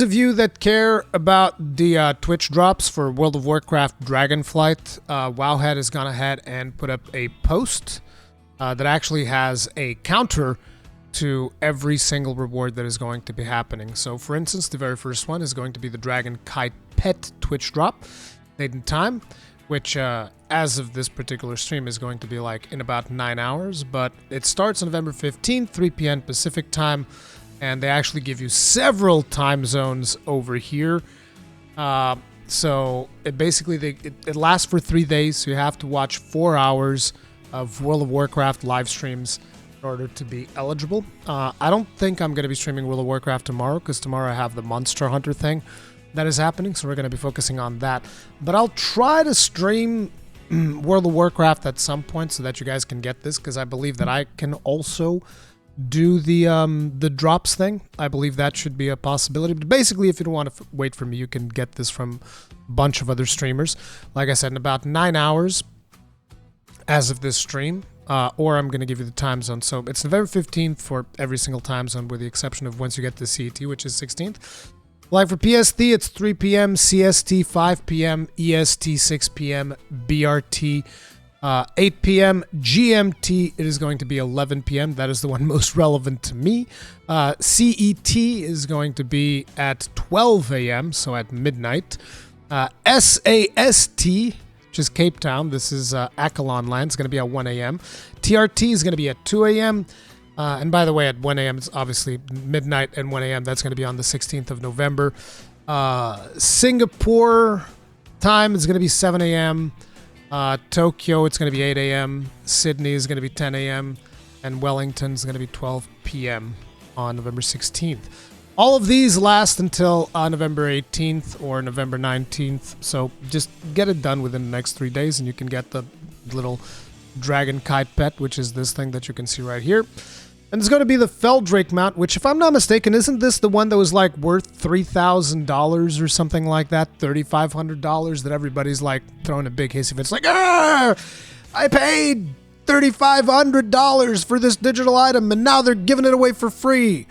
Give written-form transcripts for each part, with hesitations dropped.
Those of you that care about the Twitch drops for World of Warcraft Dragonflight, Wowhead has gone ahead and put up a post that actually has a counter to every single reward that is going to be happening. So for instance, the very first one is going to be the Dragon Kite Pet Twitch drop, date and time, which as of this particular stream is going to be like in about 9 hours, but it starts on November 15th, 3 p.m. Pacific time, and they actually give you several time zones over here. So it basically, it lasts for 3 days, so you have to watch 4 hours of World of Warcraft live streams in order to be eligible. I don't think I'm going to be streaming World of Warcraft tomorrow, because tomorrow I have the Monster Hunter thing that is happening, so we're going to be focusing on that. But I'll try to stream World of Warcraft at some point so that you guys can get this, because I believe that I can also do the drops thing. I believe that should be a possibility. But basically, if you don't want to wait for me, you can get this from a bunch of other streamers. Like I said, in about 9 hours as of this stream, or I'm going to give you the time zone. So it's November 15th for every single time zone, with the exception of once you get to CET, which is 16th. Like for PST, it's 3 p.m., CST 5 p.m., EST 6 p.m., BRT 8 p.m., GMT, it is going to be 11 p.m. That is the one most relevant to me. CET is going to be at 12 a.m., so at midnight. SAST, which is Cape Town, this is Akalon land, it's going to be at 1 a.m. TRT is going to be at 2 a.m., and by the way, at 1 a.m., it's obviously midnight and 1 a.m. That's going to be on the 16th of November. Singapore time is going to be 7 a.m. Tokyo, it's going to be 8 a.m. Sydney is going to be 10 a.m. And Wellington is going to be 12 p.m. on November 16th. All of these last until November 18th or November 19th. So just get it done within the next 3 days and you can get the little Dragon Kite Pet, which is this thing that you can see right here. And it's going to be the Feldrake mount, which, if I'm not mistaken, isn't this the one that was like worth $3,000 or something like that? $3,500 that everybody's like throwing a big hissy fit. It's like, I paid $3,500 for this digital item and now they're giving it away for free.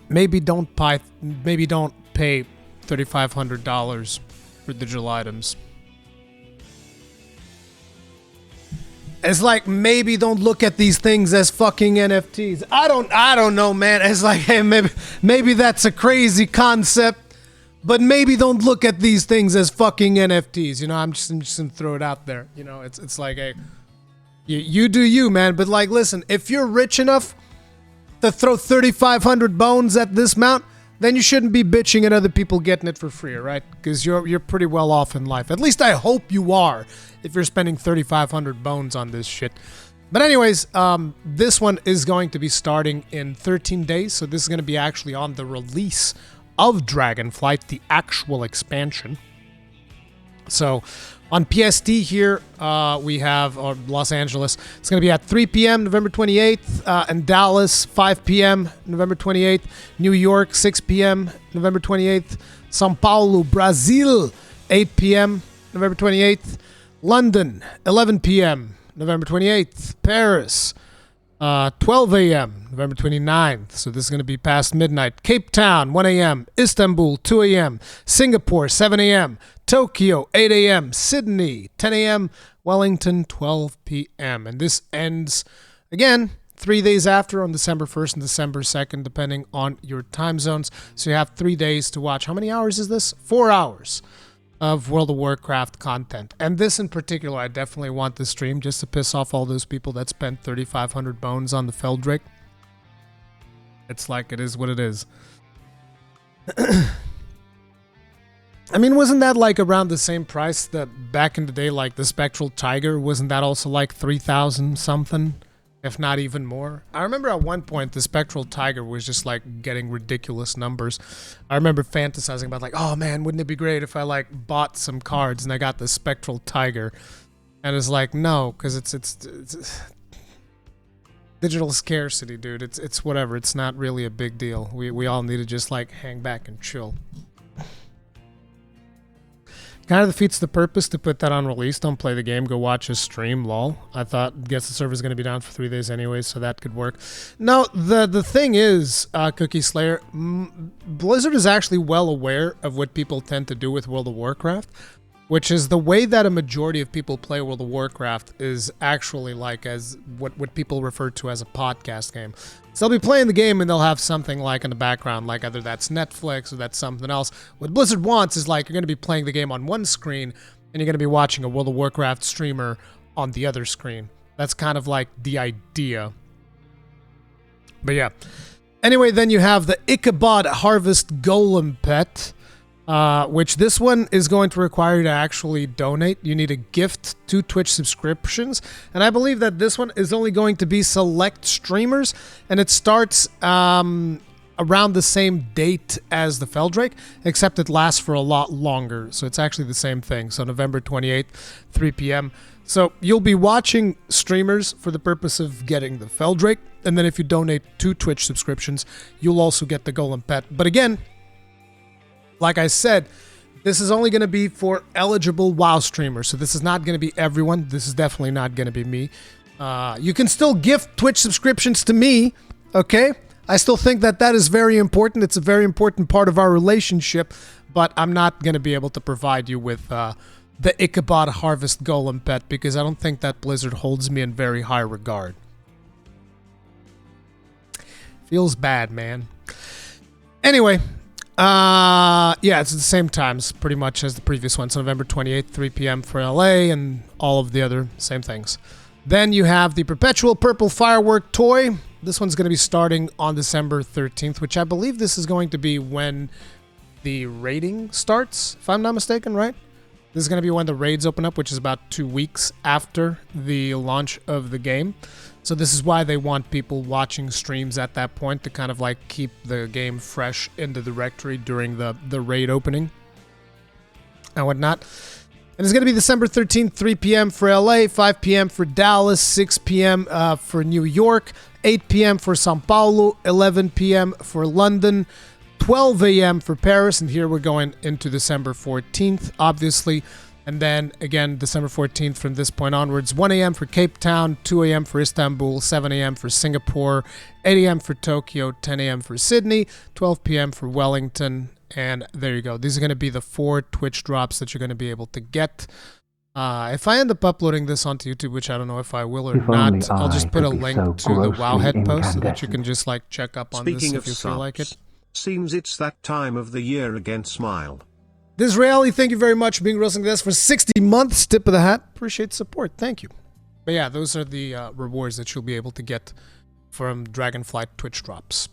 Maybe don't pay $3,500 for digital items. It's like, maybe don't look at these things as fucking NFTs. I don't know, man. It's like, hey, maybe that's a crazy concept, but maybe don't look at these things as fucking NFTs. You know, I'm just gonna throw it out there. You know, it's like, hey, you do you, man. But like, listen, if you're rich enough to throw 3,500 bones at this mount, then you shouldn't be bitching at other people getting it for free, right? Because you're pretty well off in life. At least I hope you are, if you're spending 3,500 bones on this shit. But anyways, this one is going to be starting in 13 days. So this is going to be actually on the release of Dragonflight, the actual expansion. So on PST here, we have Los Angeles. It's going to be at 3 p.m. November 28th. And Dallas, 5 p.m. November 28th. New York, 6 p.m. November 28th. São Paulo, Brazil, 8 p.m. November 28th. London, 11 p.m. November 28th. Paris, 12 a.m. November 29th. So this is going to be past midnight. Cape Town, 1 a.m. Istanbul, 2 a.m. Singapore, 7 a.m. Tokyo, 8 a.m. Sydney, 10 a.m. Wellington, 12 p.m. And this ends, again, 3 days after, on December 1st and December 2nd, depending on your time zones. So you have 3 days to watch. How many hours is this? 4 hours of World of Warcraft content. And this in particular, I definitely want this stream just to piss off all those people that spent 3,500 bones on the Feldrake. It's like, it is what it is. I mean, wasn't that like around the same price that back in the day, like the Spectral Tiger, wasn't that also like 3,000 something? If not even more. I remember at one point the Spectral Tiger was just like getting ridiculous numbers. I remember fantasizing about like, oh man, wouldn't it be great if I like bought some cards and I got the Spectral Tiger? And it's like, no, because it's digital scarcity, dude. It's whatever. It's not really a big deal. We all need to just like hang back and chill. Kind of defeats the purpose to put that on release. Don't play the game. Go watch a stream, lol. I thought, guess the server's going to be down for 3 days anyway, so that could work. No, the thing is, Cookie Slayer, Blizzard is actually well aware of what people tend to do with World of Warcraft, which is the way that a majority of people play World of Warcraft is actually like as what people refer to as a podcast game. So they'll be playing the game and they'll have something like in the background, like either that's Netflix or that's something else. What Blizzard wants is like you're going to be playing the game on one screen and you're going to be watching a World of Warcraft streamer on the other screen. That's kind of like the idea. But yeah. Anyway, then you have the Ichabod Harvest Golem pet. Which this one is going to require you to actually donate. You need a gift to Twitch subscriptions. And I believe that this one is only going to be select streamers. And it starts around the same date as the Feldrake, except it lasts for a lot longer. So it's actually the same thing. So November 28th, 3 p.m. So you'll be watching streamers for the purpose of getting the Feldrake. And then if you donate 2 Twitch subscriptions, you'll also get the Golem pet. But again, like I said, this is only going to be for eligible WoW streamers. So this is not going to be everyone. This is definitely not going to be me. You can still gift Twitch subscriptions to me, okay? I still think that that is very important. It's a very important part of our relationship, but I'm not going to be able to provide you with the Ichabod Harvest Golem pet because I don't think that Blizzard holds me in very high regard. Feels bad, man. Anyway, yeah, it's at the same times pretty much as the previous one. So November 28th, 3 p.m. for LA and all of the other same things. Then you have the Perpetual Purple Firework toy. This one's going to be starting on December 13th, which I believe this is going to be when the raiding starts, if I'm not mistaken, right? This is going to be when the raids open up, which is about 2 weeks after the launch of the game. So this is why they want people watching streams at that point to kind of like keep the game fresh in the directory during the raid opening and whatnot. And it's going to be December 13th, 3 p.m. for LA, 5 p.m. for Dallas, 6 p.m. For New York, 8 p.m. for Sao Paulo, 11 p.m. for London, 12 a.m. for Paris, and here we're going into December 14th, obviously. And then, again, December 14th from this point onwards, 1 a.m. for Cape Town, 2 a.m. for Istanbul, 7 a.m. for Singapore, 8 a.m. for Tokyo, 10 a.m. for Sydney, 12 p.m. for Wellington, and there you go. These are going to be the 4 Twitch drops that you're going to be able to get. If I end up uploading this onto YouTube, which I don't know if I will or not, I'll just put a link to the Wowhead post so that you can just like check up on this if you feel like it. Seems it's that time of the year again, smile. This Reality, thank you very much for being Roasting This for 60 months. Tip of the hat. Appreciate the support. Thank you. But yeah, those are the rewards that you'll be able to get from Dragonflight Twitch Drops.